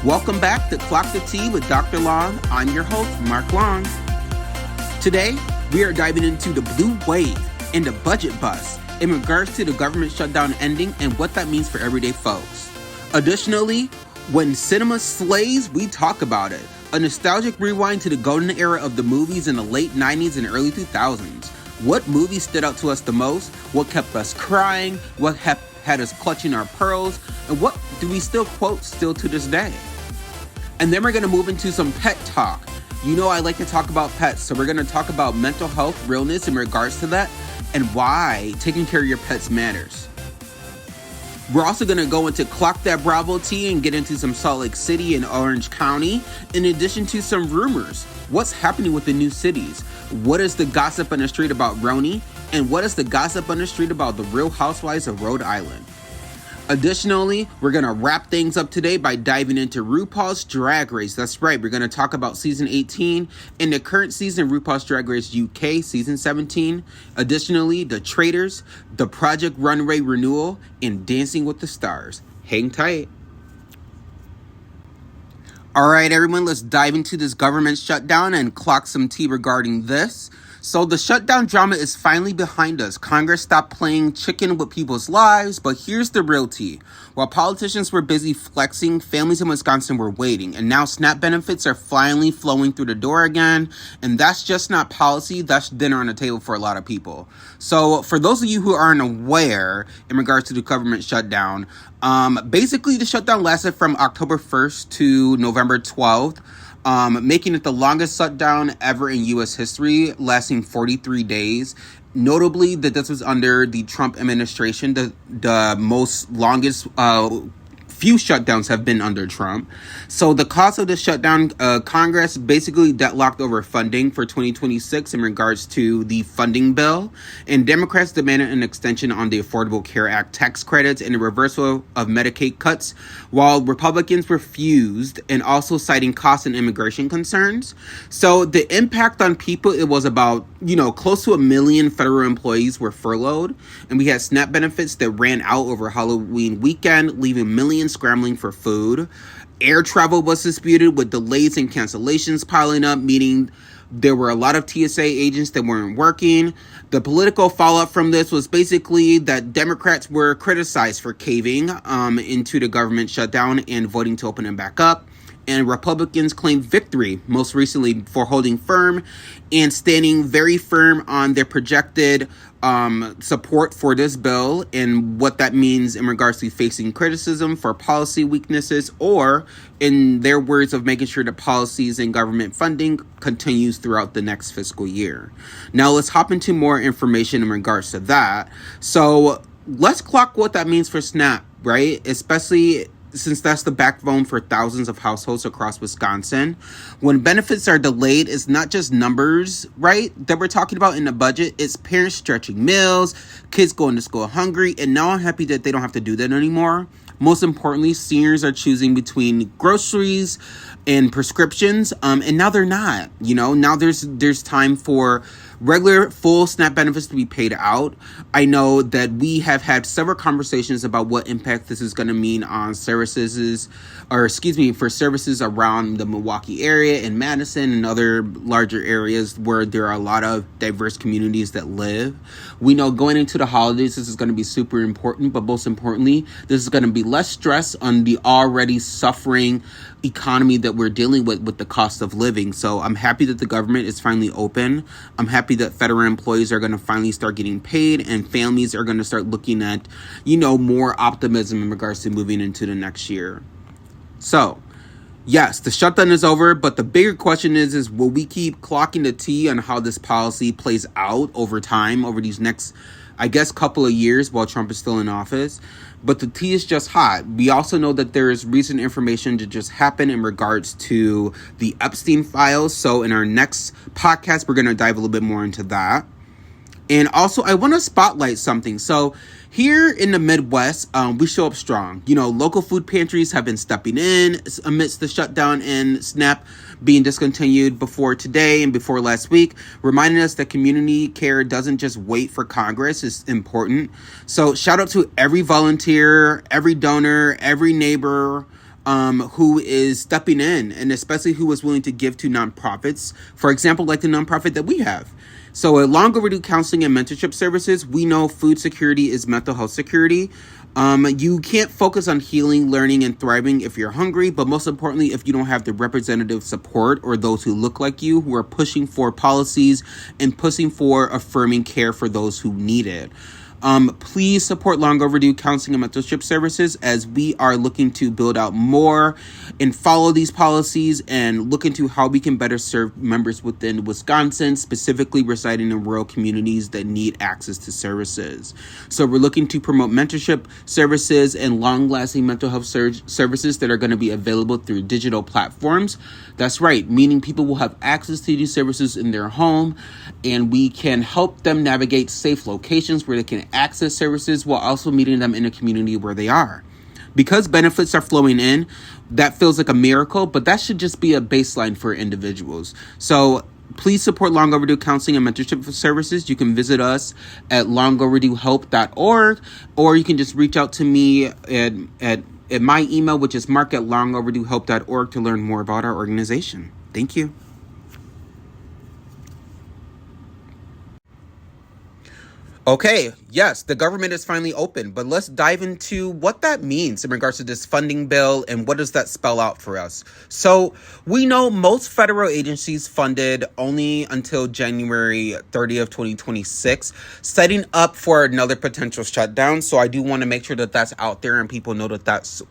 Welcome back to Clock the Tea with Dr. Long. I'm your host, Mark Long. Today, we are diving into the blue wave and the budget bust in regards to the government shutdown ending and what that means for everyday folks. Additionally, when cinema slays, we talk about it. A nostalgic rewind to the golden era of the movies in the late 90s and early 2000s. What movies stood out to us the most? What kept us crying? What had us clutching our pearls? And what do we still quote still to this day? And then we're going to move into some pet talk. You know I like to talk about pets, so we're going to talk about mental health, realness in regards to that, and why taking care of your pets matters. We're also going to go into Clock That Bravo tea and get into some Salt Lake City and Orange County, in addition to some rumors. What's happening with the new cities? What is the gossip on the street about Roni? And what is the gossip on the street about the Real Housewives of Rhode Island? Additionally, we're going to wrap things up today by diving into RuPaul's Drag Race. That's right, we're going to talk about Season 18 and the current season RuPaul's Drag Race UK, Season 17. Additionally, The Traitors, the Project Runway Renewal, and Dancing with the Stars. Hang tight. All right, everyone, let's dive into this government shutdown and clock some tea regarding this. So the shutdown drama is finally behind us. Congress stopped playing chicken with people's lives, but here's the real tea. While politicians were busy flexing, families in Wisconsin were waiting, and now SNAP benefits are finally flowing through the door again, and that's just not policy, that's dinner on the table for a lot of people. So for those of you who aren't aware in regards to the government shutdown, basically the shutdown lasted from October 1st to November 12th. Making it the longest shutdown ever in U.S. history, lasting 43 days. Notably, that this was under the Trump administration. The most longest few shutdowns have been under Trump. So the cause of the shutdown, Congress basically deadlocked over funding for 2026 in regards to the funding bill, and Democrats demanded an extension on the Affordable Care Act tax credits and a reversal of Medicaid cuts, while Republicans refused, and also citing cost and immigration concerns. So the impact on people, it was about, close to 1 million federal employees were furloughed, and we had SNAP benefits that ran out over Halloween weekend, leaving millions scrambling for food. Air travel was disputed, with delays and cancellations piling up, meaning there were a lot of TSA agents that weren't working. The political fallout from this was basically that Democrats were criticized for caving into the government shutdown and voting to open it back up. And Republicans claimed victory, most recently for holding firm and standing very firm on their projected support for this bill and what that means in regards to facing criticism for policy weaknesses, or in their words, of making sure that policies and government funding continues throughout the next fiscal year. Now let's hop into more information in regards to that. So let's clock what that means for SNAP, right? Especially since that's the backbone for thousands of households across Wisconsin. When benefits are delayed, it's not just numbers, right, that we're talking about in the budget. It's parents stretching meals, kids going to school hungry, and now I'm happy that they don't have to do that anymore. Most importantly, seniors are choosing between groceries and prescriptions, and now they're not. Now there's time for regular full SNAP benefits to be paid out. I know that we have had several conversations about what impact this is going to mean on for services around the Milwaukee area and Madison and other larger areas where there are a lot of diverse communities that live. We know going into the holidays, this is going to be super important, but most importantly, this is going to be less stress on the already suffering economy that we're dealing with the cost of living. So I'm happy that the government is finally open. I'm happy that federal employees are going to finally start getting paid, and families are going to start looking at, more optimism in regards to moving into the next year. So, yes, the shutdown is over, but the bigger question is will we keep clocking the tea on how this policy plays out over time, over these next, couple of years while Trump is still in office? But the tea is just hot. We also know that there is recent information that just happened in regards to the Epstein files. So in our next podcast, we're going to dive a little bit more into that. And also, I want to spotlight something. So here in the Midwest, we show up strong. Local food pantries have been stepping in amidst the shutdown and SNAP being discontinued before today and before last week, reminding us that community care doesn't just wait for Congress. It's important. So shout out to every volunteer, every donor, every neighbor, who is stepping in, and especially who is willing to give to nonprofits, for example, like the nonprofit that we have. So at long overdue counseling and mentorship services, we know food security is mental health security. You can't focus on healing, learning, and thriving if you're hungry, but most importantly, if you don't have the representative support or those who look like you, who are pushing for policies and pushing for affirming care for those who need it. Please support long overdue counseling and mentorship services as we are looking to build out more and follow these policies and look into how we can better serve members within Wisconsin, specifically residing in rural communities that need access to services. So we're looking to promote mentorship services and long-lasting mental health services that are going to be available through digital platforms. That's right, meaning people will have access to these services in their home, and we can help them navigate safe locations where they can access services while also meeting them in a community where they are. Because benefits are flowing in, that feels like a miracle, but that should just be a baseline for individuals. So please support long overdue counseling and mentorship services. You can visit us at longoverduehelp.org, or you can just reach out to me at my email, which is mark@longoverduehelp.org, to learn more about our organization. Thank you. Okay, yes, the government is finally open, but let's dive into what that means in regards to this funding bill and what does that spell out for us. So we know most federal agencies funded only until January 30th, 2026, setting up for another potential shutdown. So I do want to make sure that that's out there and people know that that's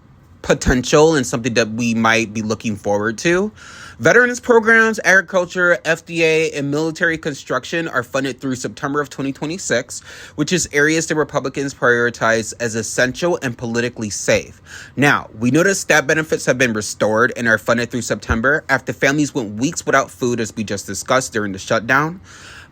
potential and something that we might be looking forward to. Veterans programs, agriculture, FDA, and military construction are funded through September of 2026, which is areas that Republicans prioritize as essential and politically safe. Now, we know that STAT benefits have been restored and are funded through September after families went weeks without food, as we just discussed during the shutdown.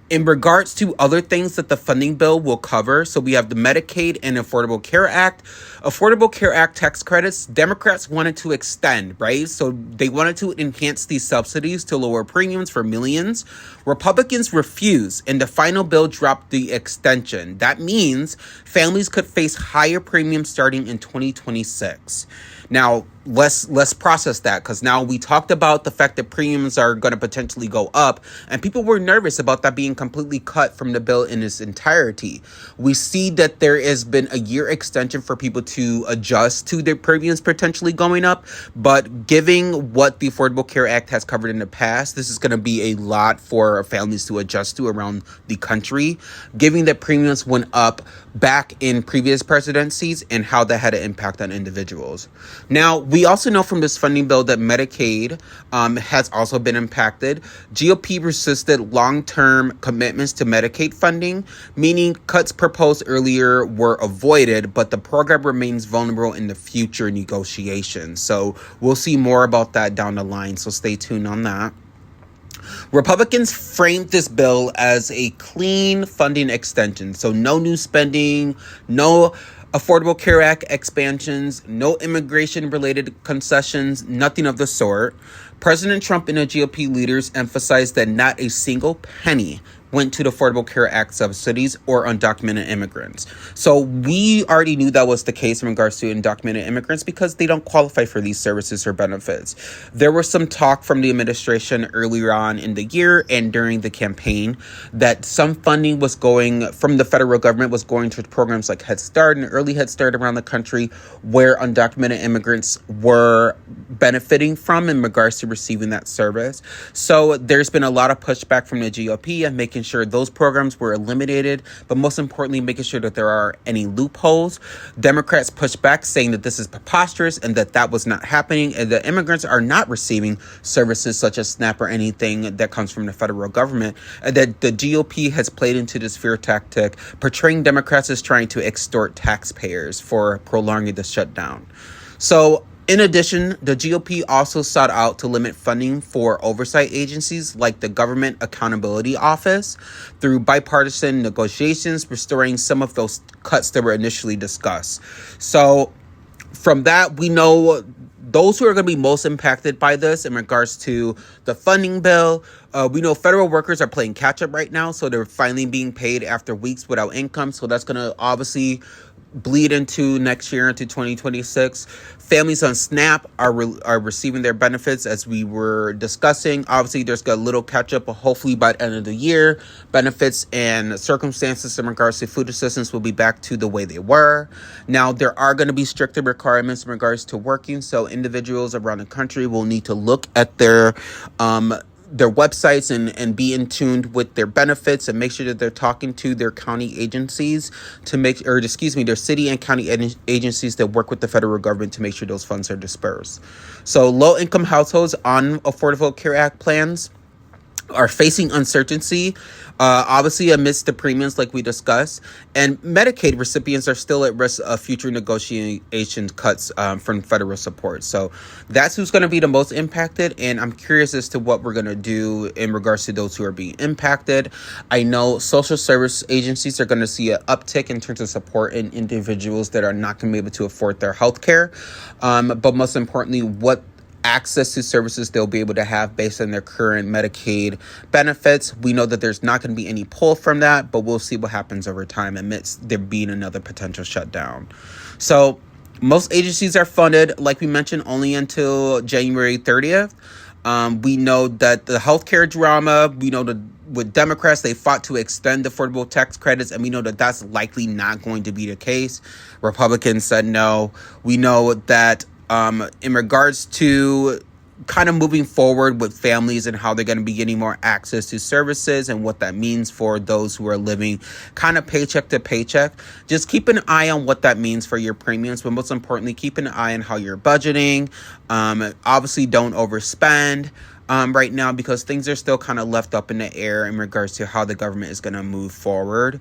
In regards to other things that the funding bill will cover, so we have the Medicaid and Affordable Care Act. Affordable Care Act tax credits, Democrats wanted to extend, right? So they wanted to enhance these subsidies to lower premiums for millions. Republicans refused, and the final bill dropped the extension. That means families could face higher premiums starting in 2026. Now, let's process that, because now we talked about the fact that premiums are going to potentially go up, and people were nervous about that being completely cut from the bill in its entirety. We see that there has been a year extension for people to adjust to their premiums potentially going up, but giving what the Affordable Care Act has covered in the past, this is going to be a lot for families to adjust to around the country, given that premiums went up back in previous presidencies and how that had an impact on individuals. Now, we also know from this funding bill that Medicaid has also been impacted. GOP resisted long-term commitments to Medicaid funding, meaning cuts proposed earlier were avoided, but the program remains vulnerable in the future negotiations. So we'll see more about that down the line, so stay tuned on that. Republicans framed this bill as a clean funding extension. So no new spending, no Affordable Care Act expansions, no immigration-related concessions, nothing of the sort. President Trump and the GOP leaders emphasized that not a single penny went to the Affordable Care Act subsidies or undocumented immigrants. So we already knew that was the case in regards to undocumented immigrants because they don't qualify for these services or benefits. There was some talk from the administration earlier on in the year and during the campaign that some funding was going from the federal government was going to programs like Head Start and Early Head Start around the country where undocumented immigrants were benefiting from in regards to receiving that service. So there's been a lot of pushback from the GOP and making sure those programs were eliminated, but most importantly, making sure that there are any loopholes. Democrats pushed back, saying that this is preposterous and that was not happening, and that immigrants are not receiving services such as SNAP or anything that comes from the federal government, and that the GOP has played into this fear tactic, portraying Democrats as trying to extort taxpayers for prolonging the shutdown. So in addition, the GOP also sought out to limit funding for oversight agencies like the Government Accountability Office through bipartisan negotiations, restoring some of those cuts that were initially discussed. So from that, we know those who are going to be most impacted by this in regards to the funding bill We know federal workers are playing catch up right now, so they're finally being paid after weeks without income. So that's going to obviously bleed into next year, into 2026. Families on SNAP are receiving their benefits, as we were discussing. Obviously, there's got a little catch up, but hopefully by the end of the year, benefits and circumstances in regards to food assistance will be back to the way they were. Now, there are going to be stricter requirements in regards to working, so individuals around the country will need to look at their websites and be in tune with their benefits and make sure that they're talking to their county agencies their city and county agencies that work with the federal government to make sure those funds are dispersed. So low-income households on Affordable Care Act plans are facing uncertainty, obviously amidst the premiums like we discussed, and Medicaid recipients are still at risk of future negotiation cuts from federal support. So that's who's going to be the most impacted, and I'm curious as to what we're going to do in regards to those who are being impacted. I know social service agencies are going to see an uptick in terms of support in individuals that are not going to be able to afford their health care, but most importantly, what access to services they'll be able to have based on their current Medicaid benefits. We know that there's not going to be any pull from that, but we'll see what happens over time amidst there being another potential shutdown. So most agencies are funded, like we mentioned, only until January 30th. We know that the healthcare drama, we know that with Democrats, they fought to extend affordable tax credits, and we know that that's likely not going to be the case. Republicans said no. We know that in regards to kind of moving forward with families and how they're going to be getting more access to services and what that means for those who are living kind of paycheck to paycheck, just keep an eye on what that means for your premiums, but most importantly, keep an eye on how you're budgeting. Obviously, don't overspend right now, because things are still kind of left up in the air in regards to how the government is going to move forward.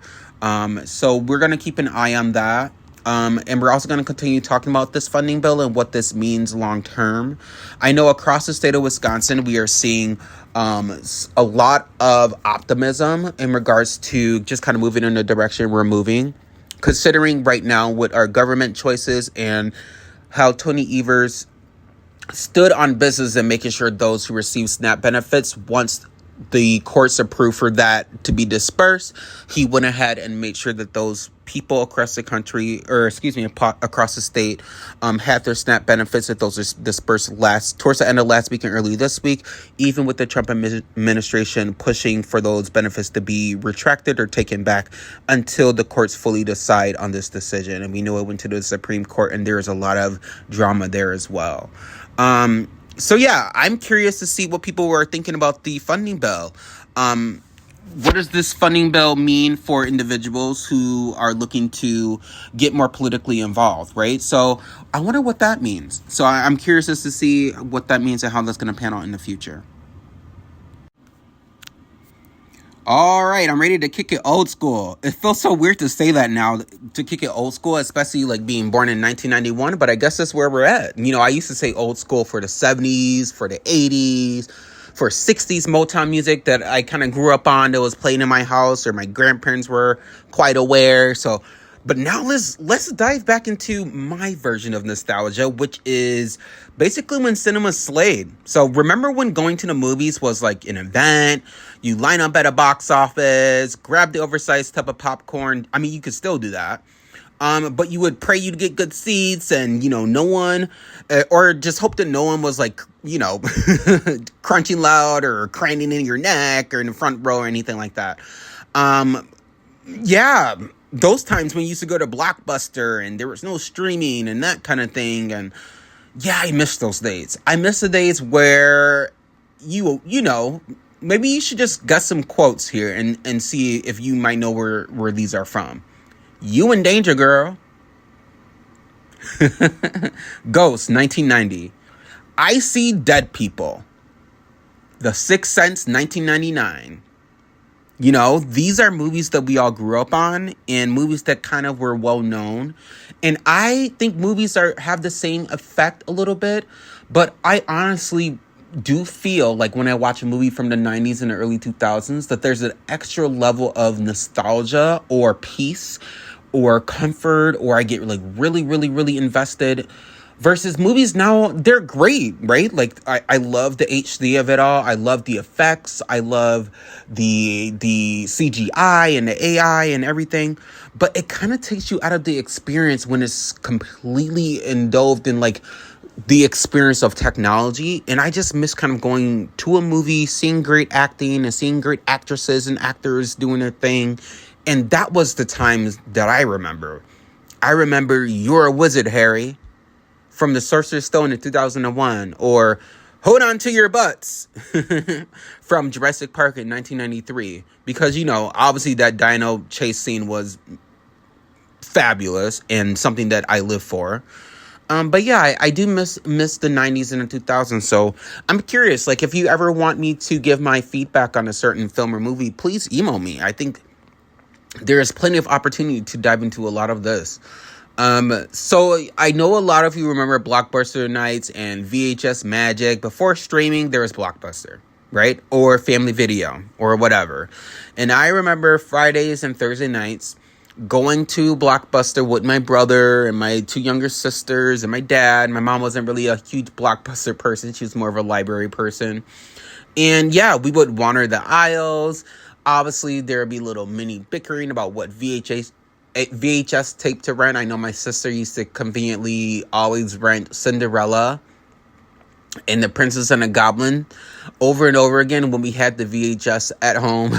So we're going to keep an eye on that. And we're also going to continue talking about this funding bill and what this means long term. I know across the state of Wisconsin, we are seeing a lot of optimism in regards to just kind of moving in the direction we're moving, considering right now with our government choices and how Tony Evers stood on business and making sure those who receive SNAP benefits, once the courts approved for that to be dispersed, he went ahead and made sure that those people across the country, across the state, had their SNAP benefits, that those are dispersed towards the end of last week and early this week, even with the Trump administration pushing for those benefits to be retracted or taken back until the courts fully decide on this decision. And we know it went to the Supreme Court, and there is a lot of drama there as well. So yeah, I'm curious to see what people were thinking about the funding bill. What does this funding bill mean for individuals who are looking to get more politically involved, right? So I wonder what that means. So I'm curious as to see what that means and how that's going to pan out in the future. All right, I'm ready to kick it old school. It feels so weird to say that now, to kick it old school, especially like being born in 1991, but I guess that's where we're at. You know, I used to say old school for the 70s, for the 80s, for 60s Motown music that I kind of grew up on, that was playing in my house or my grandparents were quite aware. So, but now let's dive back into my version of nostalgia, which is basically when cinema slayed. So remember when going to the movies was like an event? You line up at a box office, grab the oversized tub of popcorn. I mean, you could still do that. But you would pray you'd get good seats, and, you know, no one, or just hope that no one was like, you know, crunching loud or craning in your neck or in the front row or anything like that. Yeah, those times when you used to go to Blockbuster and there was no streaming and that kind of thing. And yeah, I miss those days. I miss the days where you know, maybe you should just get some quotes here and see if you might know where these are from. You in danger, girl. Ghost, 1990. I See Dead People. The Sixth Sense, 1999. You know, these are movies that we all grew up on and movies that kind of were well known. And I think movies have the same effect a little bit, but I honestly do feel like when I watch a movie from the 90s and the early 2000s that there's an extra level of nostalgia or peace or comfort, or I get like really, really, really invested Versus movies now, they're great, right? Like I love the HD of it all. I love the effects. I love the CGI and the AI and everything. But it kind of takes you out of the experience when it's completely indulged in like the experience of technology. And I just miss kind of going to a movie, seeing great acting and seeing great actresses and actors doing their thing. And that was the times that I remember. I remember You're a Wizard, Harry, from the Sorcerer's Stone in 2001, or Hold On to Your Butts from Jurassic Park in 1993. Because, you know, obviously that dino chase scene was fabulous and something that I live for. But yeah, I do miss the 90s and the 2000s. So I'm curious, like, if you ever want me to give my feedback on a certain film or movie, please email me. I think there is plenty of opportunity to dive into a lot of this. So I know a lot of you remember Blockbuster nights and VHS magic. Before streaming, there was Blockbuster, right? Or Family Video or whatever. And I remember Fridays and Thursday nights going to Blockbuster with my brother and my two younger sisters and my dad. My mom wasn't really a huge Blockbuster person. She was more of a library person. And yeah, we would wander the aisles. Obviously, there would be little mini bickering about what VHS tape to rent. I know my sister used to conveniently always rent Cinderella and The Princess and the Goblin over and over again when we had the VHS at home.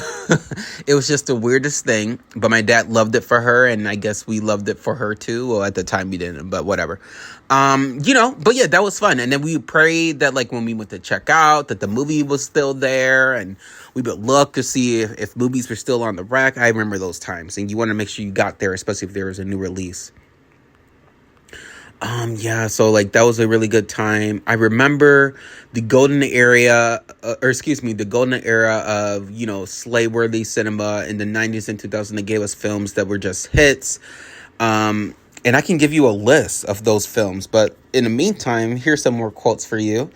It was just the weirdest thing, but my dad loved it for her, and I guess we loved it for her too. Well, at the time we didn't, but whatever. But yeah, that was fun. And then we prayed that, like, when we went to check out, that the movie was still there, and we would look to see if movies were still on the rack. I remember those times, and you want to make sure you got there, especially if there was a new release. So like that was a really good time. I remember the golden era of, you know, slay-worthy cinema in the 90s and 2000s that gave us films that were just hits. And I can give you a list of those films, but in the meantime, here's some more quotes for you.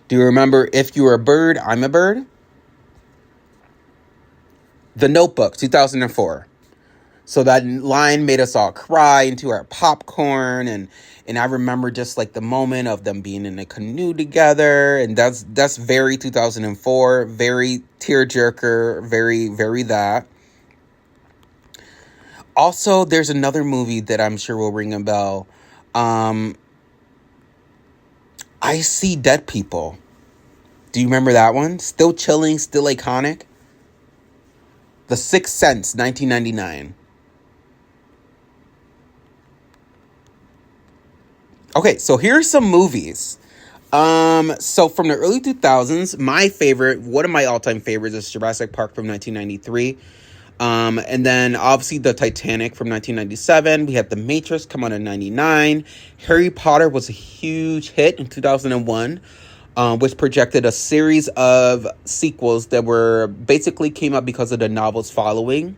Do you remember If You Were a Bird, I'm a Bird? The Notebook, 2004. So that line made us all cry into our popcorn, and I remember just like the moment of them being in a canoe together, and that's very 2004, very tearjerker, very, very that. Also, there's another movie that I'm sure will ring a bell. I See Dead People. Do you remember that one? Still chilling, still iconic. The Sixth Sense, 1999. Okay, so here's some movies. So from the early 2000s, one of my all-time favorites is Jurassic Park from 1993. And then obviously the Titanic from 1997. We had The Matrix come out in 99. Harry Potter was a huge hit in 2001, which projected a series of sequels that basically came out because of the novel's following.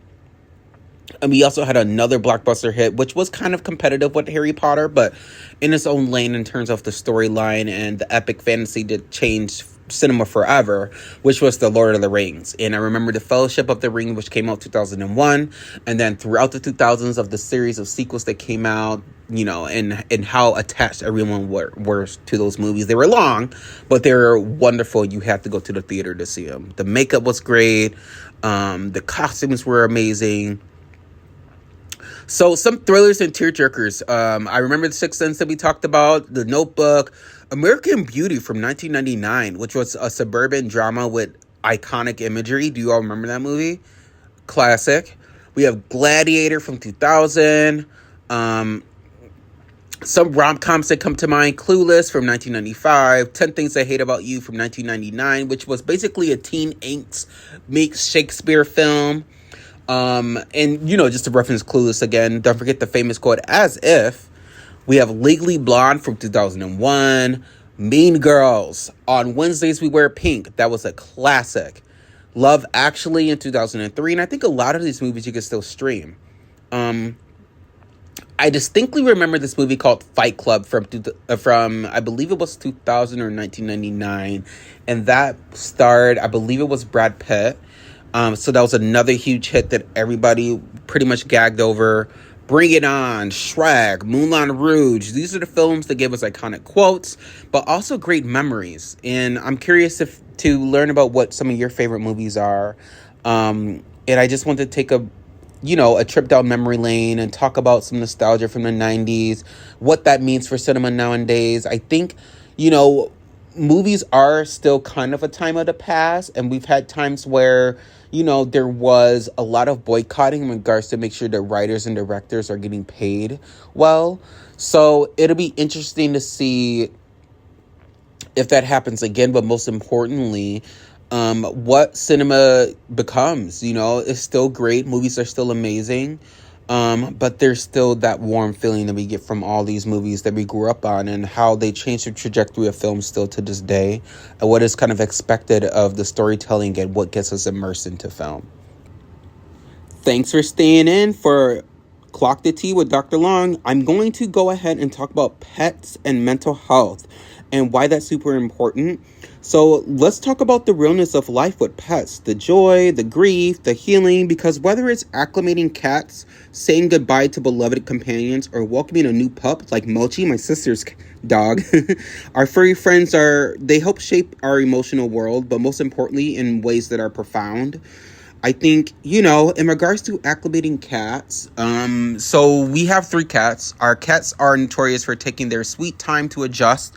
And we also had another blockbuster hit, which was kind of competitive with Harry Potter, but in its own lane in terms of the storyline and the epic fantasy that changed cinema forever, which was The Lord of the Rings. And I remember The Fellowship of the Ring, which came out 2001. And then throughout the 2000s of the series of sequels that came out, you know, and how attached everyone were to those movies. They were long, but they were wonderful. You had to go to the theater to see them. The makeup was great. The costumes were amazing. So some thrillers and tearjerkers. I remember The Sixth Sense that we talked about, The Notebook, American Beauty from 1999, which was a suburban drama with iconic imagery. Do you all remember that movie? Classic. We have Gladiator from 2000. Some rom-coms that come to mind, Clueless from 1995, 10 Things I Hate About You from 1999, which was basically a teen angst meets Shakespeare film. And, you know, just to reference Clueless again, don't forget the famous quote, as if. We have Legally Blonde from 2001. Mean Girls. On Wednesdays We Wear Pink. That was a classic. Love Actually in 2003. And I think a lot of these movies you can still stream. I distinctly remember this movie called Fight Club from I believe it was 2000 or 1999. And that starred, I believe it was Brad Pitt. So that was another huge hit that everybody pretty much gagged over. Bring It On, Shrek, Moulin Rouge. These are the films that give us iconic quotes, but also great memories. And I'm curious to learn about what some of your favorite movies are. And I just want to take a trip down memory lane and talk about some nostalgia from the 90s, what that means for cinema nowadays. I think, movies are still kind of a time of the past, and we've had times where, there was a lot of boycotting in regards to make sure the writers and directors are getting paid well. So it'll be interesting to see if that happens again, but most importantly, what cinema becomes. It's still great. Movies are still amazing. But there's still that warm feeling that we get from all these movies that we grew up on, and how they change the trajectory of film still to this day, and what is kind of expected of the storytelling and what gets us immersed into film. Thanks for staying in for Clock the Tea with Dr. Long. I'm going to go ahead and talk about pets and mental health and why that's super important. So let's talk about the realness of life with pets, the joy, the grief, the healing, because whether it's acclimating cats, saying goodbye to beloved companions, or welcoming a new pup like Mochi, my sister's dog, our furry friends they help shape our emotional world, but most importantly in ways that are profound. I think, in regards to acclimating cats, so we have 3 cats. Our cats are notorious for taking their sweet time to adjust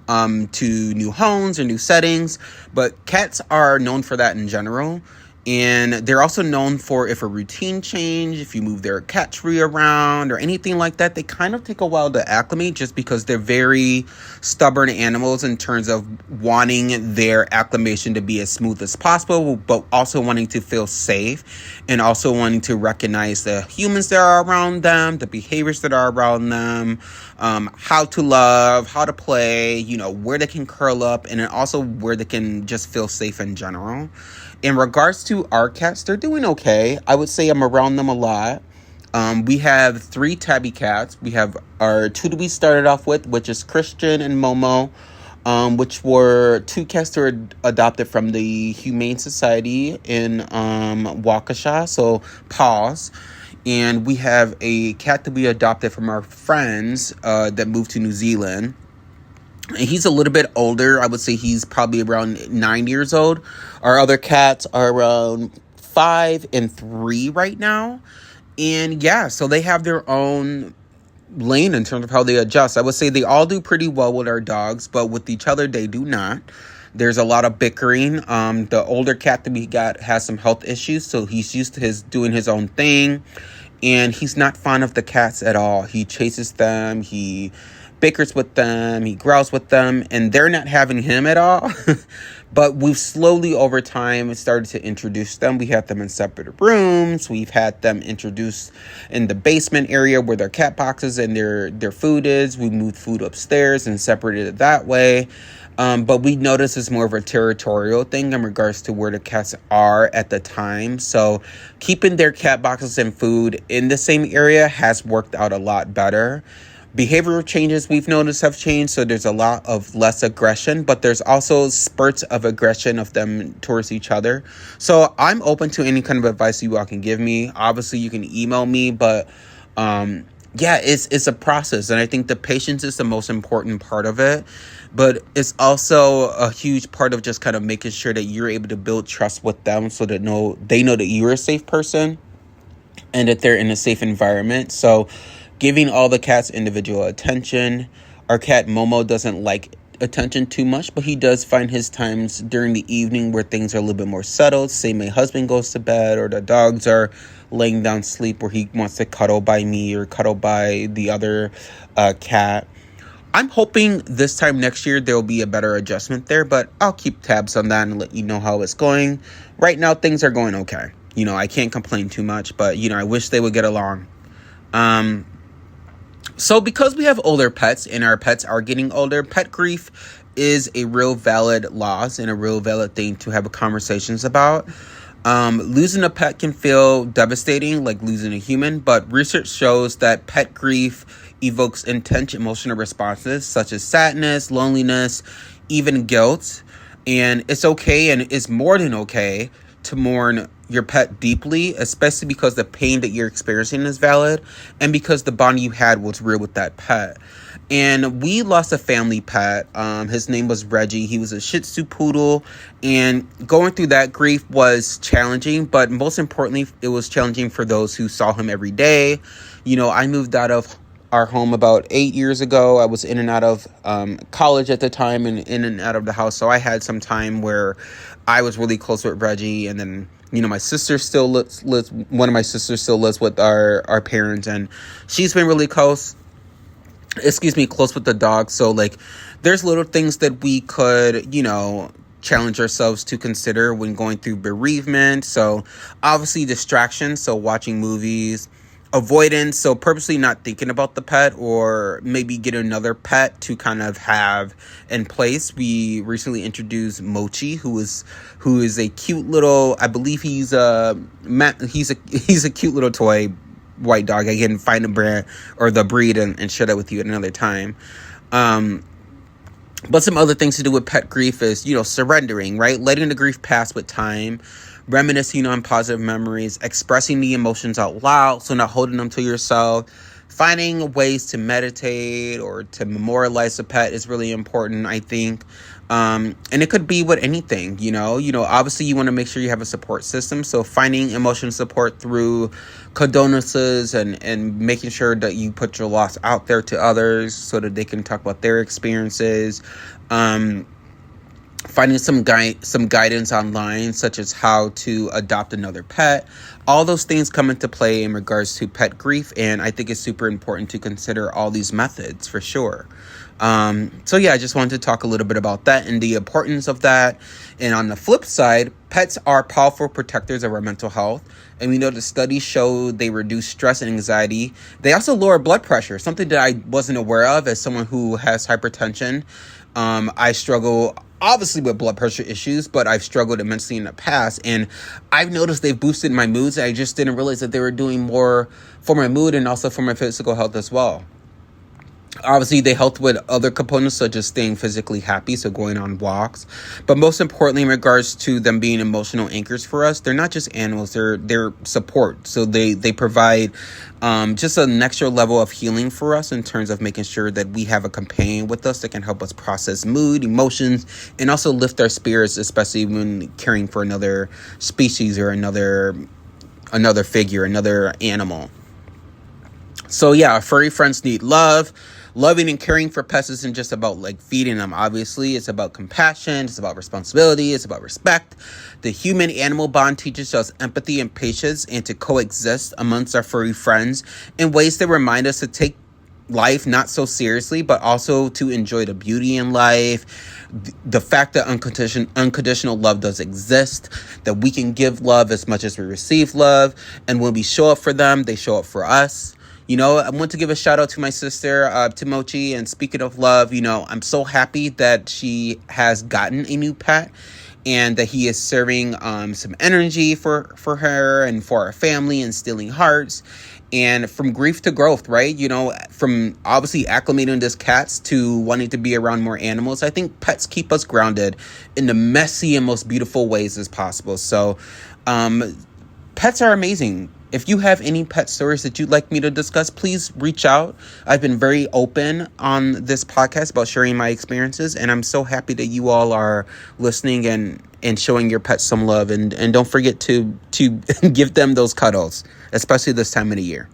to new homes or new settings, but cats are known for that in general. And they're also known for, if a routine change, if you move their cat tree around or anything like that, they kind of take a while to acclimate, just because they're very stubborn animals in terms of wanting their acclimation to be as smooth as possible, but also wanting to feel safe and also wanting to recognize the humans that are around them, the behaviors that are around them, how to love, how to play, where they can curl up, and then also where they can just feel safe in general. In regards to our cats, they're doing okay. I would say I'm around them a lot. We have 3 tabby cats. We have our 2 that we started off with, which is Christian and Momo, which were 2 cats that were adopted from the Humane Society in Waukesha, so Paws. And we have a cat that we adopted from our friends that moved to New Zealand. And he's a little bit older. I would say he's probably around 9 years old. Our other cats are around 5 and 3 right now. And yeah, so they have their own lane in terms of how they adjust. I would say they all do pretty well with our dogs, but with each other, they do not. There's a lot of bickering. The older cat that we got has some health issues, so he's used to doing his own thing. And he's not fond of the cats at all. He chases them. He bickers with them, he growls with them, and they're not having him at all. But we've slowly over time started to introduce them. We have them in separate rooms. We've had them introduced in the basement area where their cat boxes and their food is. We moved food upstairs and separated it that way. But we notice it's more of a territorial thing in regards to where the cats are at the time. So keeping their cat boxes and food in the same area has worked out a lot better. Behavioral changes we've noticed have changed, so there's a lot of less aggression, but there's also spurts of aggression of them towards each other. So I'm open to any kind of advice you all can give me. Obviously, you can email me, but it's a process, and I think the patience is the most important part of it. But it's also a huge part of just kind of making sure that you're able to build trust with them, so that they know that you're a safe person and that they're in a safe environment. So giving all the cats individual attention. Our cat Momo doesn't like attention too much, but he does find his times during the evening where things are a little bit more settled. Say my husband goes to bed or the dogs are laying down sleep, where he wants to cuddle by me or cuddle by the other cat. I'm hoping this time next year there will be a better adjustment there, but I'll keep tabs on that and let you know how it's going. Right now, things are going okay. I can't complain too much, but, I wish they would get along. So because we have older pets and our pets are getting older, pet grief is a real valid loss and a real valid thing to have conversations about. Losing a pet can feel devastating, like losing a human, but research shows that pet grief evokes intense emotional responses such as sadness, loneliness, even guilt. And it's okay, and it's more than okay to mourn your pet deeply, especially because the pain that you're experiencing is valid and because the bond you had was real with that pet. And we lost a family pet. His name was Reggie. He was a Shih Tzu poodle, and going through that grief was challenging, but most importantly, it was challenging for those who saw him every day. You know, I moved out of our home about 8 years ago. I was in and out of college at the time and in and out of the house. So I had some time where I was really close with Reggie. And then, you know, my sister still lives, one of my sisters still lives with our parents, and she's been really close with the dog. So, like, there's little things that we could, you know, challenge ourselves to consider when going through bereavement. So, obviously, distraction. So, watching movies. Avoidance. So, purposely not thinking about the pet, or maybe get another pet to kind of have in place. We recently introduced Mochi, who is a cute little, I believe he's a cute little toy white dog. I can find the brand or the breed and share that with you at another time. But some other things to do with pet grief is, you know, surrendering, right? Letting the grief pass with time, reminiscing on positive memories, expressing the emotions out loud, so not holding them to yourself. Finding ways to meditate or to memorialize a pet is really important, I think. And it could be with anything, you know, obviously you want to make sure you have a support system. So finding emotional support through condolences and making sure that you put your loss out there to others so that they can talk about their experiences. Finding some guidance online, such as how to adopt another pet. All those things come into play in regards to pet grief, and I think it's super important to consider all these methods for sure. So yeah, I just wanted to talk a little bit about that and the importance of that. And on the flip side, pets are powerful protectors of our mental health. And we know the studies show they reduce stress and anxiety. They also lower blood pressure, something that I wasn't aware of as someone who has hypertension. I struggle obviously with blood pressure issues, but I've struggled immensely in the past, and I've noticed they've boosted my moods. I just didn't realize that they were doing more for my mood and also for my physical health as well. Obviously, they help with other components such as staying physically happy, so going on walks. But most importantly, in regards to them being emotional anchors for us, they're not just animals, they're support. So they provide just an extra level of healing for us in terms of making sure that we have a companion with us that can help us process mood, emotions, and also lift our spirits, especially when caring for another species or another figure, another animal. So yeah, our furry friends need love. Loving and caring for pets isn't just about like feeding them, obviously. It's about compassion. It's about responsibility. It's about respect. The human-animal bond teaches us empathy and patience and to coexist amongst our furry friends in ways that remind us to take life not so seriously, but also to enjoy the beauty in life. The fact that unconditional love does exist, that we can give love as much as we receive love. And when we show up for them, they show up for us. You know, I want to give a shout out to my sister, to Mochi. And speaking of love, you know, I'm so happy that she has gotten a new pet and that he is serving some energy for her and for our family, instilling hearts. And from grief to growth, right? You know, from obviously acclimating to cats to wanting to be around more animals. I think pets keep us grounded in the messy and most beautiful ways as possible. So, pets are amazing. If you have any pet stories that you'd like me to discuss, please reach out. I've been very open on this podcast about sharing my experiences, and I'm so happy that you all are listening and showing your pets some love. And don't forget to give them those cuddles, especially this time of the year.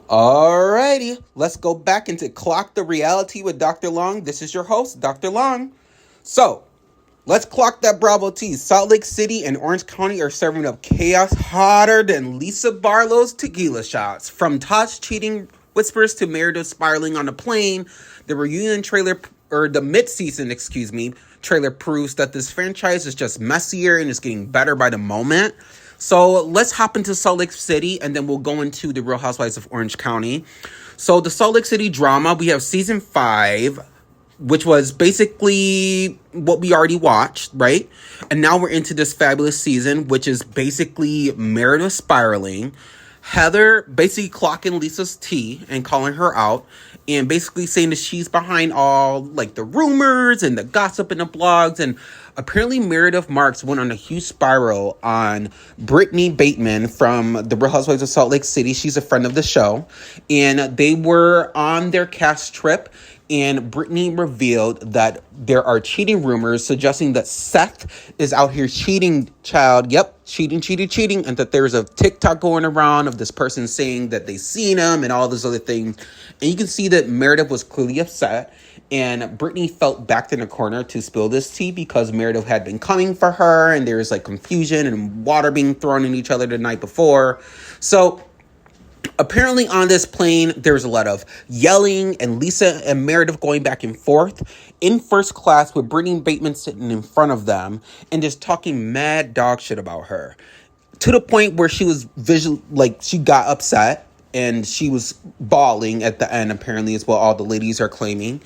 Alrighty, let's go back into Clock the Reality with Dr. Long. This is your host, Dr. Long. So, let's clock that Bravo tea. Salt Lake City and Orange County are serving up chaos hotter than Lisa Barlow's tequila shots. From Todd's cheating whispers to Meredith spiraling on a plane, the reunion trailer, or the mid-season, trailer proves that this franchise is just messier and is getting better by the moment. So let's hop into Salt Lake City, and then we'll go into the Real Housewives of Orange County. So the Salt Lake City drama, we have season 5, which was basically what we already watched, right? And now we're into this fabulous season, which is basically Meredith spiraling. Heather basically clocking Lisa's tea and calling her out and basically saying that she's behind all like the rumors and the gossip and the blogs. And apparently Meredith Marks went on a huge spiral on Brittany Bateman from the Real Housewives of Salt Lake City. She's a friend of the show. And they were on their cast trip. And Brittany revealed that there are cheating rumors suggesting that Seth is out here cheating, child. Yep, cheating. And that there's a TikTok going around of this person saying that they seen him and all this other things. And you can see that Meredith was clearly upset. And Brittany felt backed in a corner to spill this tea because Meredith had been coming for her. And there was like confusion and water being thrown in each other the night before. So apparently on this plane, there's a lot of yelling and Lisa and Meredith going back and forth in first class with Brittany Bateman sitting in front of them and just talking mad dog shit about her to the point where she was she got upset and she was bawling at the end, apparently, is what all the ladies are claiming.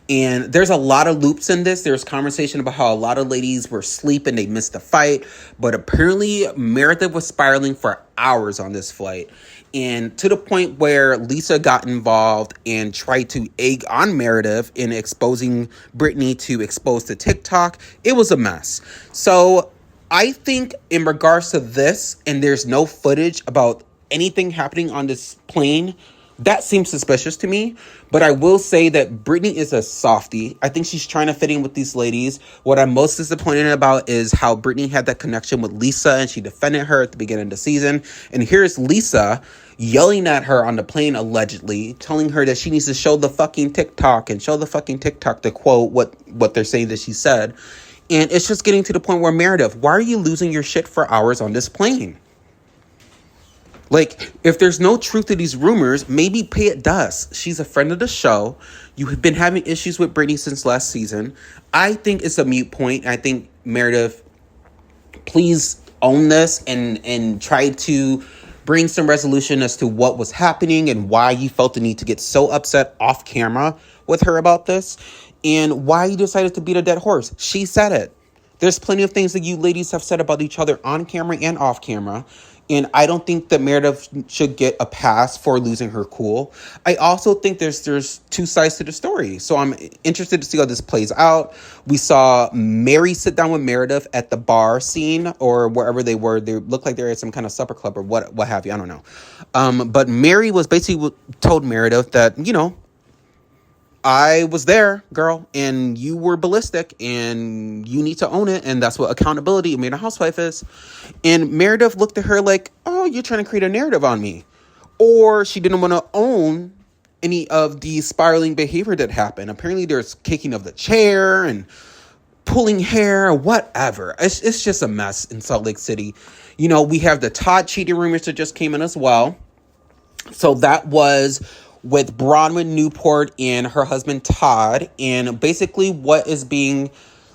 And there's a lot of loops in this. There's conversation about how a lot of ladies were asleep and they missed the fight. But apparently Meredith was spiraling for hours on this flight. And to the point where Lisa got involved and tried to egg on Meredith in exposing Brittany to expose to TikTok. It was a mess. So I think in regards to this, and there's no footage about anything happening on this plane, that seems suspicious to me. But I will say that Brittany is a softie. I think she's trying to fit in with these ladies. What I'm most disappointed about is how Brittany had that connection with Lisa and she defended her at the beginning of the season. And here's Lisa yelling at her on the plane, allegedly, telling her that she needs to show the fucking TikTok to quote what they're saying that she said. And it's just getting to the point where, Meredith, why are you losing your shit for hours on this plane? Like, if there's no truth to these rumors, maybe pay it dust. She's a friend of the show. You have been having issues with Brittany since last season. I think it's a moot point. I think, Meredith, please own this and try to bring some resolution as to what was happening and why you felt the need to get so upset off camera with her about this and why you decided to beat a dead horse. She said it. There's plenty of things that you ladies have said about each other on camera and off camera. And I don't think that Meredith should get a pass for losing her cool. I also think there's two sides to the story. So I'm interested to see how this plays out. We saw Mary sit down with Meredith at the bar scene or wherever they were. They looked like they were at some kind of supper club or what have you. I don't know. But Mary was basically told Meredith that, I was there, girl, and you were ballistic, and you need to own it, and that's what accountability being a housewife is. And Meredith looked at her like, oh, you're trying to create a narrative on me. Or she didn't want to own any of the spiraling behavior that happened. Apparently there's kicking of the chair and pulling hair, whatever. It's just a mess in Salt Lake City. We have the Todd cheating rumors that just came in as well. So that was with Bronwyn Newport and her husband Todd, and basically what is being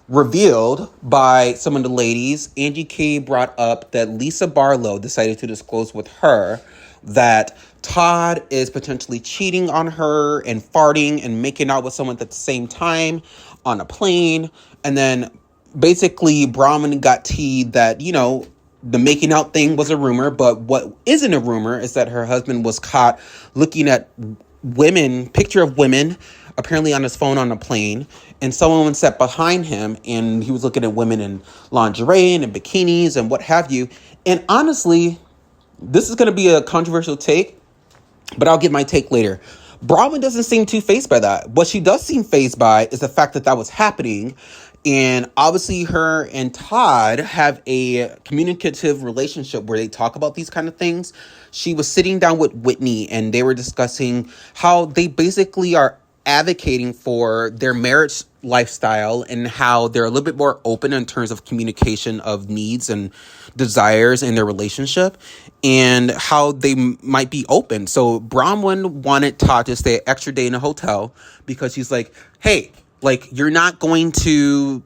revealed by some of the ladies. Angie K brought up that Lisa Barlow decided to disclose with her that Todd is potentially cheating on her and farting and making out with someone at the same time on a plane. And then basically Bronwyn got teed that, the making out thing was a rumor, but what isn't a rumor is that her husband was caught looking at picture of women, apparently on his phone on a plane, and someone sat behind him and he was looking at women in lingerie and in bikinis and what have you. And honestly, this is going to be a controversial take, but I'll give my take later. Bronwyn doesn't seem too fazed by that. What she does seem fazed by is the fact that was happening. And obviously her and Todd have a communicative relationship where they talk about these kind of things. She was sitting down with Whitney and they were discussing how they basically are advocating for their marriage lifestyle and how they're a little bit more open in terms of communication of needs and desires in their relationship and how they might be open. So Bronwyn wanted Todd to stay an extra day in a hotel because she's like, hey, you're not going to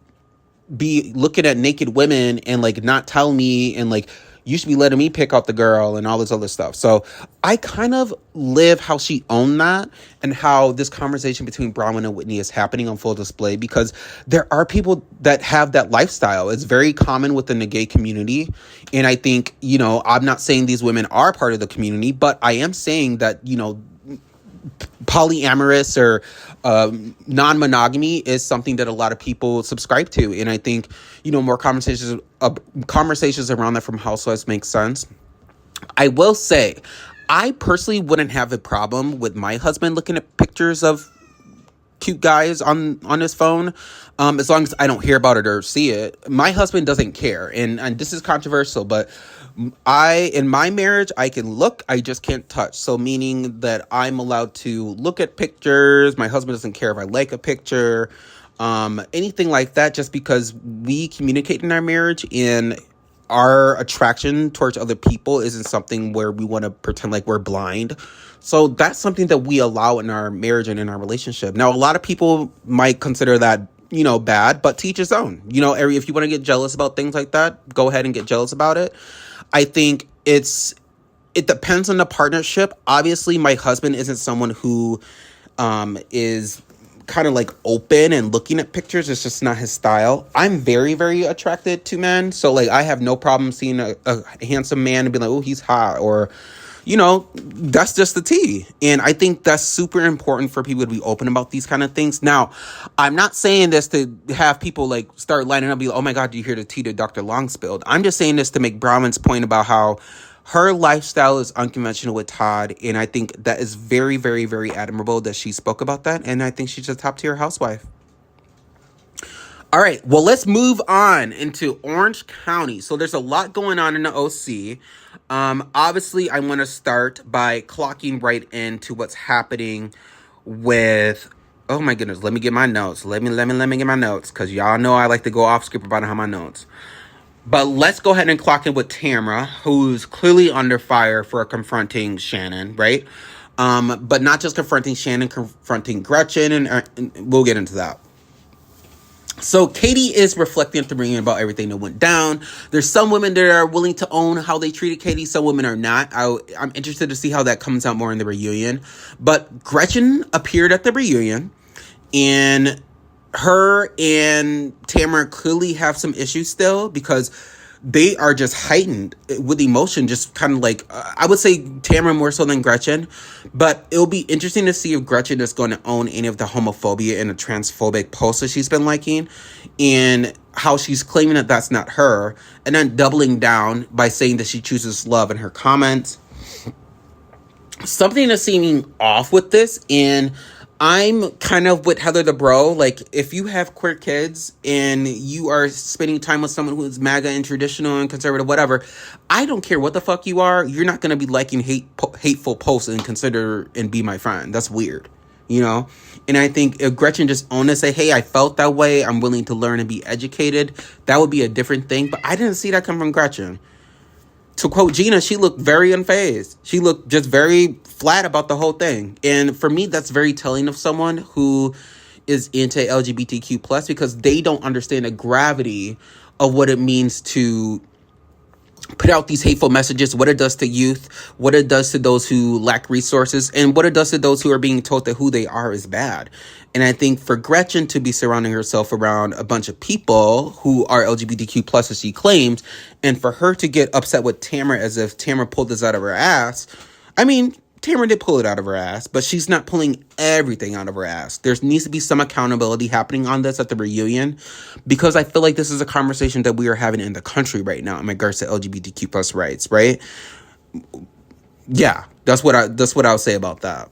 be looking at naked women and not tell me and you should be letting me pick out the girl and all this other stuff. So I kind of live how she owned that, and how this conversation between Bronwyn and Whitney is happening on full display, because there are people that have that lifestyle. It's very common within the gay community. And I think, I'm not saying these women are part of the community, but I am saying that, polyamorous or non-monogamy is something that a lot of people subscribe to. And I think, more conversations around that from Housewives make sense. I will say, I personally wouldn't have a problem with my husband looking at pictures of cute guys on his phone, as long as I don't hear about it or see it. My husband doesn't care, and this is controversial, but in my marriage, I can look, I just can't touch. So meaning that I'm allowed to look at pictures. My husband doesn't care if I like a picture, anything like that, just because we communicate in our marriage, and our attraction towards other people isn't something where we want to pretend like we're blind. So that's something that we allow in our marriage and in our relationship. Now, a lot of people might consider that, bad, but to each his own. If you want to get jealous about things like that, go ahead and get jealous about it. I think it depends on the partnership. Obviously, my husband isn't someone who is kind of like open and looking at pictures. It's just not his style. I'm very, very attracted to men. So like, I have no problem seeing a handsome man and being like, oh, he's hot, or, that's just the tea. And I think that's super important for people to be open about these kind of things. Now, I'm not saying this to have people like start lining up and be like, oh my God, do you hear the tea that Dr. Long spilled? I'm just saying this to make Bronwyn's point about how her lifestyle is unconventional with Todd. And I think that is very, very, very admirable that she spoke about that. And I think she's a top tier housewife. All right, well, let's move on into Orange County. So there's a lot going on in the OC. Obviously, I want to start by clocking right into what's happening with... Oh my goodness, let me get my notes. Let me get my notes, because y'all know I like to go off script about how my notes. But let's go ahead and clock in with Tamra, who's clearly under fire for confronting Shannon, right? But not just confronting Shannon, confronting Gretchen, and we'll get into that. So Katie is reflecting at the reunion about everything that went down. There's some women that are willing to own how they treated Katie. Some women are not. I'm interested to see how that comes out more in the reunion. But Gretchen appeared at the reunion, and her and Tamara clearly have some issues still, because they are just heightened with emotion, just kind of like, I would say Tamara more so than Gretchen. But it'll be interesting to see if Gretchen is going to own any of the homophobia and the transphobic posts that she's been liking, and how she's claiming that that's not her, and then doubling down by saying that she chooses love in her comments. Something is seeming off with this, and I'm kind of with Heather the Bro. Like, if you have queer kids and you are spending time with someone who is MAGA and traditional and conservative, whatever, I don't care what the fuck you are. You're not going to be liking hateful posts and consider and be my friend. That's weird, And I think if Gretchen just owned it, say, hey, I felt that way, I'm willing to learn and be educated, that would be a different thing. But I didn't see that come from Gretchen. To quote Gina, she looked very unfazed. She looked just very flat about the whole thing. And for me, that's very telling of someone who is into LGBTQ+, because they don't understand the gravity of what it means to put out these hateful messages, what it does to youth, what it does to those who lack resources, and what it does to those who are being told that who they are is bad. And I think for Gretchen to be surrounding herself around a bunch of people who are LGBTQ+, as she claims, and for her to get upset with Tamara as if Tamara pulled this out of her ass, I mean, Tamara did pull it out of her ass, but she's not pulling everything out of her ass. There needs to be some accountability happening on this at the reunion, because I feel like this is a conversation that we are having in the country right now in regards to LGBTQ+ rights, right? Yeah, that's what I'll say about that.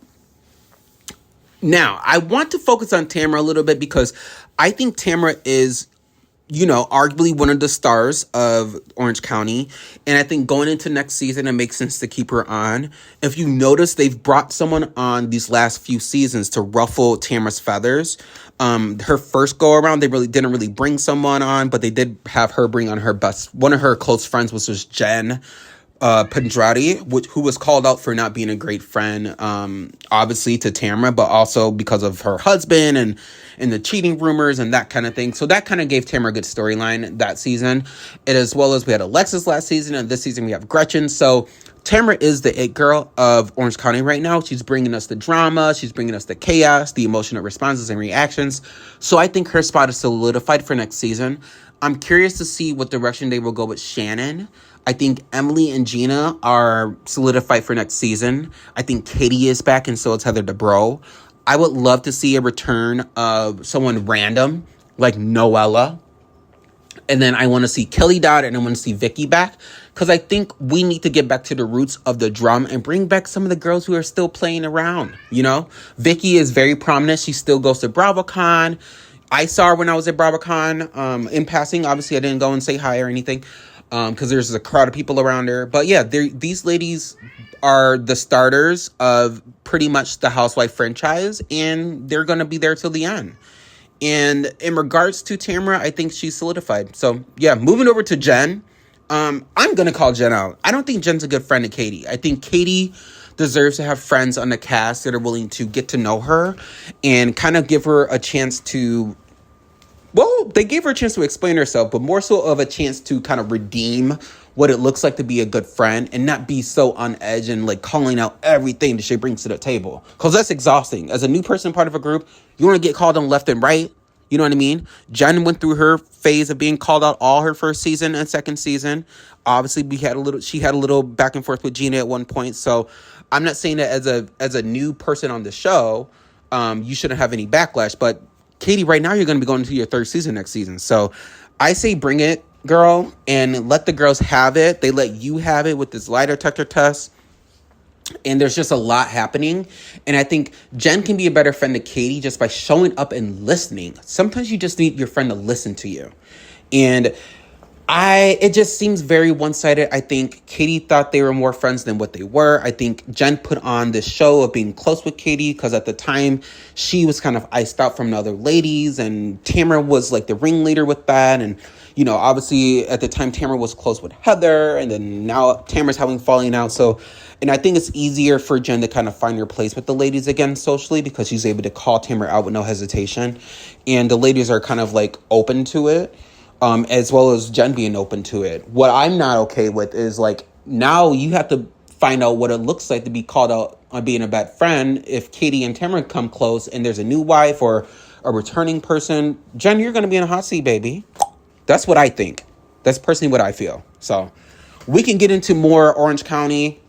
Now, I want to focus on Tamara a little bit, because I think Tamara is, arguably one of the stars of Orange County. And I think going into next season, it makes sense to keep her on. If you notice, they've brought someone on these last few seasons to ruffle Tamara's feathers. Her first go around, they really didn't really bring someone on, but they did have her bring on one of her close friends, which was Jen. Pandrati, who was called out for not being a great friend, obviously to Tamra, but also because of her husband and the cheating rumors and that kind of thing. So that kind of gave Tamra a good storyline that season. And as well as we had Alexis last season, and this season we have Gretchen. So Tamra is the it girl of Orange County right now. She's bringing us the drama. She's bringing us the chaos, the emotional responses and reactions. So I think her spot is solidified for next season. I'm curious to see what direction they will go with Shannon. I think Emily and Gina are solidified for next season. I think Katie is back, and so is Heather Dubrow. I would love to see a return of someone random, like Noella. And then I want to see Kelly Dodd, and I want to see Vicky back. Because I think we need to get back to the roots of the drum and bring back some of the girls who are still playing around, you know? Vicky is very prominent. She still goes to BravoCon. I saw her when I was at BravoCon in passing. Obviously, I didn't go and say hi or anything. Because there's a crowd of people around her. But yeah, these ladies are the starters of pretty much the Housewife franchise, and they're going to be there till the end. And in regards to Tamra, I think she's solidified. So yeah, moving over to Jen. I'm going to call Jen out. I don't think Jen's a good friend to Katie. I think Katie deserves to have friends on the cast that are willing to get to know her and kind of give her a chance to... Well, they gave her a chance to explain herself, but more so of a chance to kind of redeem what it looks like to be a good friend and not be so on edge and like calling out everything that she brings to the table. Because that's exhausting. As a new person, part of a group, you want to get called on left and right. You know what I mean? Jen went through her phase of being called out all her first season and second season. Obviously, she had a little back and forth with Gina at one point. So I'm not saying that as a new person on the show, you shouldn't have any backlash, but Katie, right now you're going to be going into your third season next season. So I say bring it, girl, and let the girls have it. They let you have it with this lie detector test. And there's just a lot happening. And I think Jen can be a better friend to Katie just by showing up and listening. Sometimes you just need your friend to listen to you. And it just seems very one-sided. I think Katie thought they were more friends than what they were. I think Jen put on this show of being close with Katie because at the time she was kind of iced out from the other ladies, and Tamra was like the ringleader with that. And, you know, obviously at the time Tamra was close with Heather, and then now Tamra's having falling out. So, and I think it's easier for Jen to kind of find her place with the ladies again socially because she's able to call Tamra out with no hesitation. And the ladies are kind of like open to it. As well as Jen being open to it. What I'm not okay with is like now you have to find out what it looks like to be called out on being a bad friend. If Katie and Tamara come close and there's a new wife or a returning person, Jen, you're going to be in a hot seat, baby. That's what I think. That's personally what I feel. So we can get into more Orange County.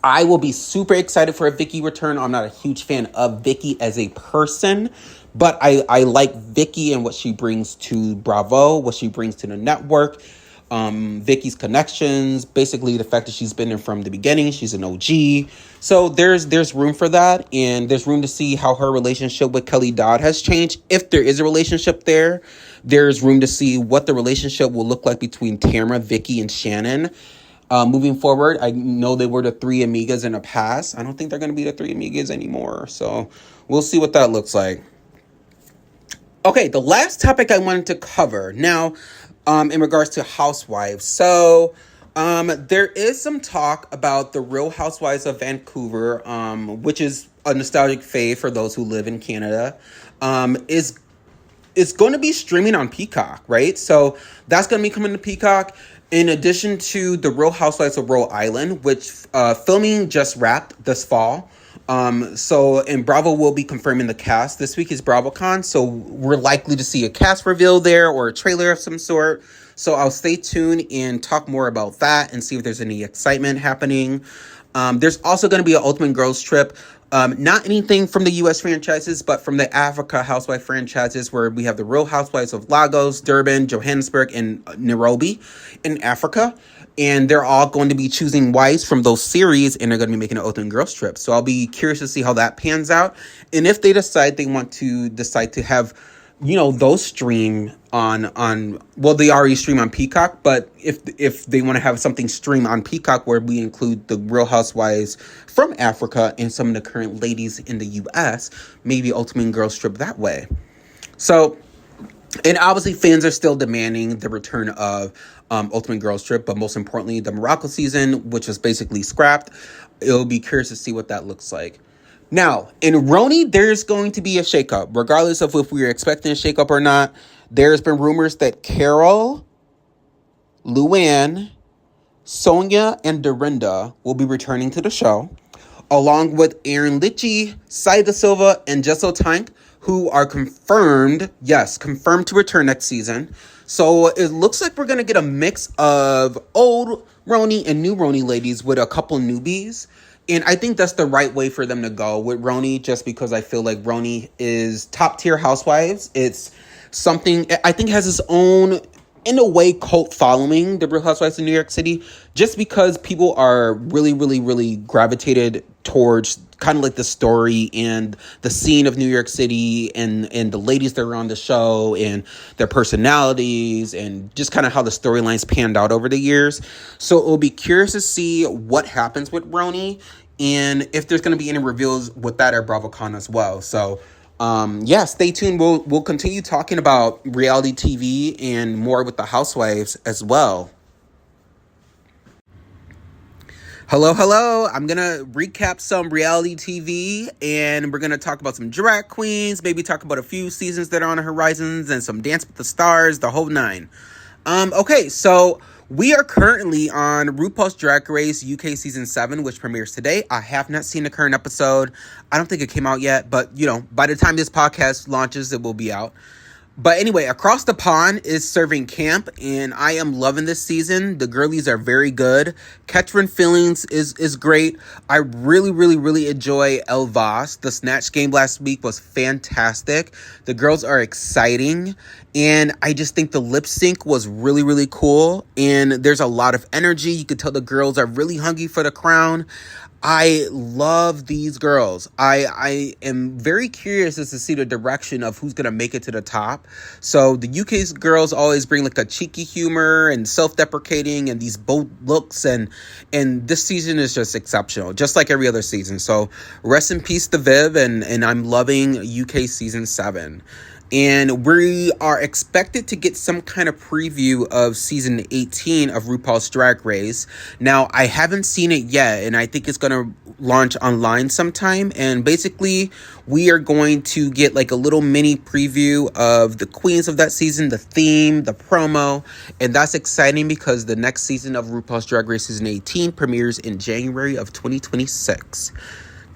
I will be super excited for a Vicky return. I'm not a huge fan of Vicky as a person, but I like Vicky and what she brings to Bravo, what she brings to the network, Vicky's connections, basically the fact that she's been there from the beginning. She's an OG. So there's room for that, and there's room to see how her relationship with Kelly Dodd has changed. If there is a relationship there, there's room to see what the relationship will look like between Tamra, Vicky, and Shannon. Moving forward, I know they were the three amigas in the past. I don't think they're going to be the three amigas anymore. So we'll see what that looks like. Okay, the last topic I wanted to cover now, in regards to Housewives. So, there is some talk about the Real Housewives of Vancouver, which is a nostalgic fave for those who live in Canada, is going to be streaming on Peacock, right? So that's going to be coming to Peacock. In addition to the Real Housewives of Rhode Island, which filming just wrapped this fall. And Bravo will be confirming the cast. This week is BravoCon, so we're likely to see a cast reveal there or a trailer of some sort. So I'll stay tuned and talk more about that and see if there's any excitement happening. There's also going to be an Ultimate Girls Trip. Not anything from the U.S. franchises, but from the Africa Housewife franchises, where we have the Real Housewives of Lagos, Durban, Johannesburg, and Nairobi in Africa. And they're all going to be choosing wives from those series, and they're going to be making an Ultimate Girls Trip. So I'll be curious to see how that pans out. And if they decide to have, you know, those stream well, they already stream on Peacock, but if they want to have something stream on Peacock where we include the Real Housewives from Africa and some of the current ladies in the U.S., maybe Ultimate Girls Trip that way. So And obviously, fans are still demanding the return of Ultimate Girls Trip, but most importantly, the Morocco season, which was basically scrapped. It'll be curious to see what that looks like. Now, in RHONY, there's going to be a shakeup, regardless of if we were expecting a shakeup or not. There's been rumors that Carol, Luann, Sonia, and Dorinda will be returning to the show, along with Aaron Litchie, Saida Silva, and Jessel Tank, who are confirmed to return next season. So it looks like we're going to get a mix of old RHONY and new RHONY ladies with a couple newbies. And I think that's the right way for them to go with RHONY, just because I feel like RHONY is top tier Housewives. It's something I think has its own, in a way, cult following, the Real Housewives of New York City, just because people are really, really, really gravitated towards kind of like the story and the scene of New York City and the ladies that are on the show and their personalities and just kind of how the storylines panned out over the years. So it will be curious to see what happens with RHONY and if there's going to be any reveals with that at BravoCon as well. So stay tuned. We'll continue talking about reality TV and more with the Housewives as well. Hello. I'm going to recap some reality TV, and we're going to talk about some drag queens, maybe talk about a few seasons that are on the horizons, and some Dance with the Stars, the whole nine. Okay, so we are currently on RuPaul's Drag Race UK Season 7, which premieres today. I have not seen the current episode. I don't think it came out yet, but, by the time this podcast launches, it will be out. But anyway, Across the Pond is serving camp, and I am loving this season. The girlies are very good. Catherine Feelings is great. I really, really, really enjoy El Vos. The Snatch game last week was fantastic. The girls are exciting, and I just think the lip sync was really, really cool. And there's a lot of energy. You could tell the girls are really hungry for the crown. I love these girls. I am very curious as to see the direction of who's going to make it to the top. So the UK's girls always bring like a cheeky humor and self-deprecating and these bold looks. And this season is just exceptional, just like every other season. So rest in peace to Viv, and I'm loving UK Season 7. And we are expected to get some kind of preview of season 18 of RuPaul's Drag Race. Now, I haven't seen it yet, and I think it's going to launch online sometime. And basically, we are going to get like a little mini preview of the queens of that season, the theme, the promo. And that's exciting because the next season of RuPaul's Drag Race season 18 premieres in January of 2026.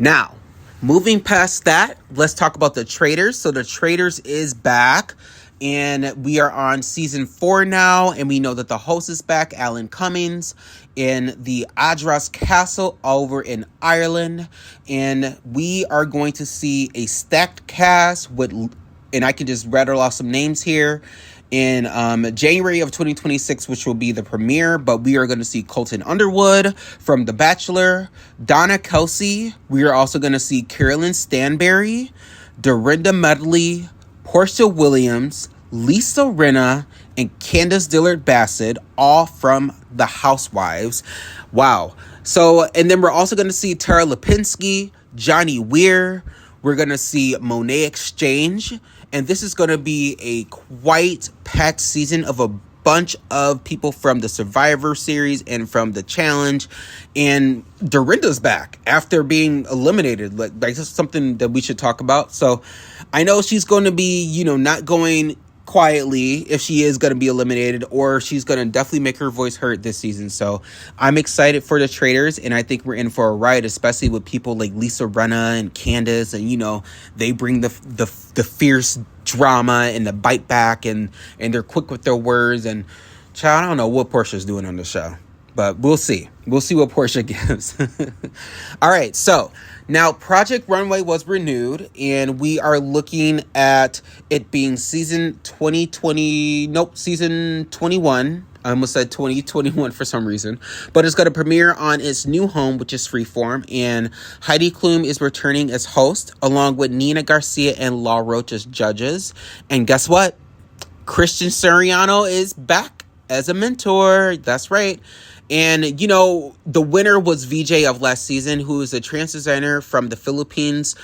Now, moving past that, let's talk about The Traitors. So The Traitors is back, and we are on season 4 now, and we know that the host is back, Alan Cummings, in the Adras Castle over in Ireland, and we are going to see a stacked cast with, and I can just rattle off some names here, in January of 2026, which will be the premiere, but we are going to see Colton Underwood from The Bachelor, Donna Kelsey. We are also going to see Carolyn Stanberry, Dorinda Medley, Portia Williams, Lisa Rinna, and Candace Dillard Bassett, all from The Housewives. Wow. So, and then we're also going to see Tara Lipinski, Johnny Weir. We're going to see Monet Exchange. And this is going to be a quite packed season of a bunch of people from the Survivor series and from the Challenge. And Dorinda's back after being eliminated. Like that's something that we should talk about. So I know she's going to be, not going quietly if she is going to be eliminated, or she's going to definitely make her voice heard this season. So I'm excited for The Traitors, and I think we're in for a ride, especially with people like Lisa Rinna and Candace, and they bring the fierce drama and the bite back, and they're quick with their words. And child, I don't know what Portia's doing on the show, but we'll see what Portia gives. All right, so now Project Runway was renewed, and we are looking at it being season 21. I almost said 2021 for some reason, but it's going to premiere on its new home, which is Freeform, and Heidi Klum is returning as host, along with Nina Garcia and Law Roach as judges. And guess what? Christian Siriano is back as a mentor. That's right. And, you know, the winner was VJ of last season, who is a trans designer from the Philippines.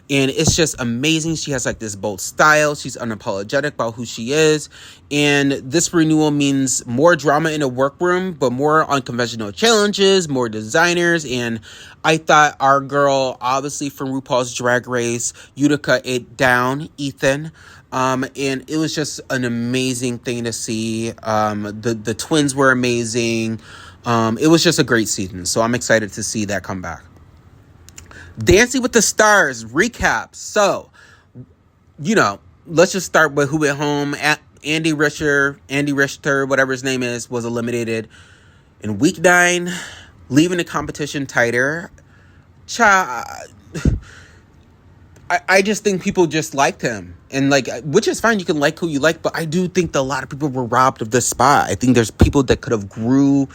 And it's just amazing. She has like this bold style. She's unapologetic about who she is. And this renewal means more drama in a workroom, but more unconventional challenges, more designers. And I thought our girl, obviously from RuPaul's Drag Race, Utica it down, Ethan. And it was just an amazing thing to see. The twins were amazing. It was just a great season. So I'm excited to see that come back. Dancing with the Stars recap. So, you know, let's just start with who went home. Andy Richter, whatever his name is, was eliminated in week 9, leaving the competition tighter. I just think people just liked him. And like, which is fine. You can like who you like, but I do think that a lot of people were robbed of this spot. I think there's people that could have grew,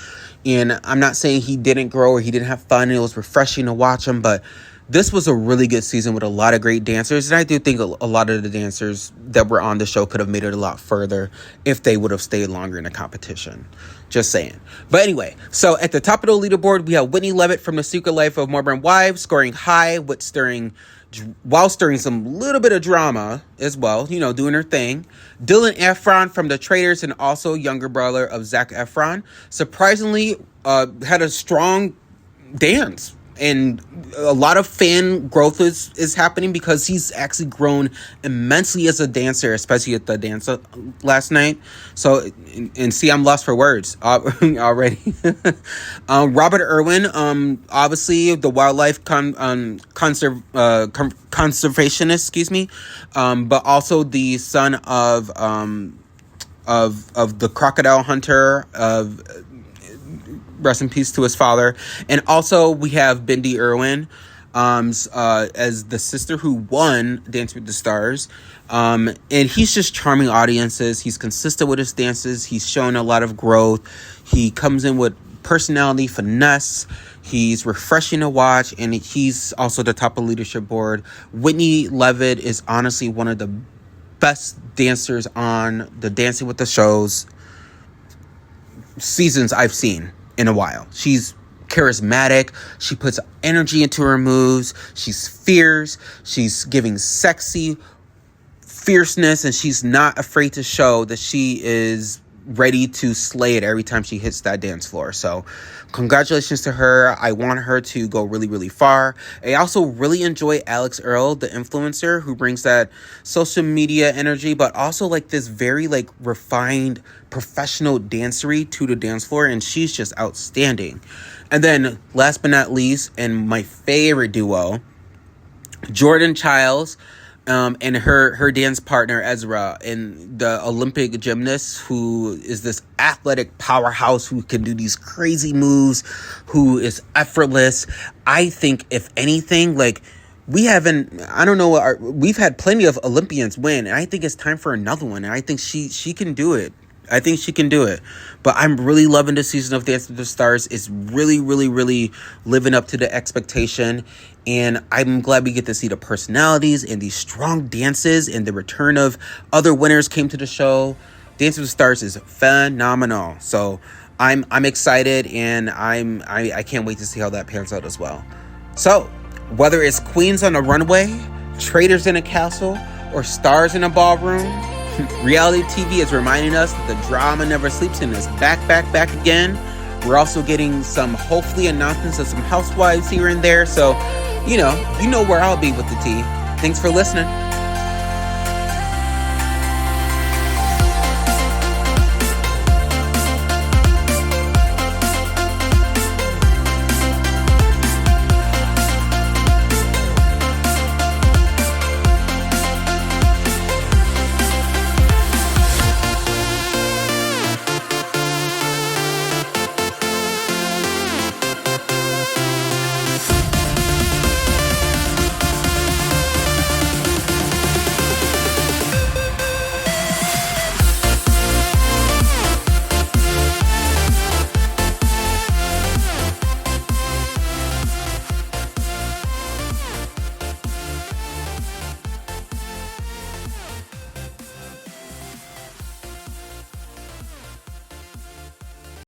and I'm not saying he didn't grow or he didn't have fun and it was refreshing to watch him, but this was a really good season with a lot of great dancers. And I do think a lot of the dancers that were on the show could have made it a lot further if they would have stayed longer in the competition. Just saying. But anyway, so at the top of the leaderboard, we have Whitney Levitt from The Secret Life of Modern Wives, scoring high while stirring some little bit of drama as well, you know, doing her thing. Dylan Efron from The Traitors, and also younger brother of Zac Efron, surprisingly had a strong dance. And a lot of fan growth is happening because he's actually grown immensely as a dancer, especially at the dance last night. So, and see, I'm lost for words already. Robert Irwin, obviously the wildlife conservationist, but also the son of the crocodile hunter of. Rest in peace to his father. And also we have Bindi Irwin as the sister who won Dance with the Stars. And he's just charming audiences. He's consistent with his dances. He's shown a lot of growth. He comes in with personality, finesse. He's refreshing to watch, and he's also the top of leadership board. Whitney Levitt is honestly one of the best dancers on the Dancing with the Shows seasons I've seen in a while. She's charismatic. She puts energy into her moves. She's fierce. She's giving sexy fierceness, and she's not afraid to show that she is ready to slay it every time she hits that dance floor. So congratulations to her. I want her to go really, really far. I also really enjoy Alex Earl, the influencer, who brings that social media energy, but also like this very like refined professional dancery to the dance floor, and she's just outstanding. And then last but not least, and my favorite duo, Jordan Childs and her dance partner Ezra, and the Olympic gymnast who is this athletic powerhouse who can do these crazy moves, who is effortless. I think if anything, like we've had plenty of Olympians win, and I think it's time for another one, and I think she can do it. I think she can do it. But I'm really loving this season of Dance with the Stars. It's really, really, really living up to the expectation. And I'm glad we get to see the personalities and these strong dances, and the return of other winners came to the show. Dance with the Stars is phenomenal. So I'm excited, and I can't wait to see how that pans out as well. So whether it's queens on a runway, traitors in a castle, or stars in a ballroom, reality TV is reminding us that the drama never sleeps and is back again. We're also getting some, hopefully, announcements of some Housewives here and there. So, you know where I'll be with the tea. Thanks for listening.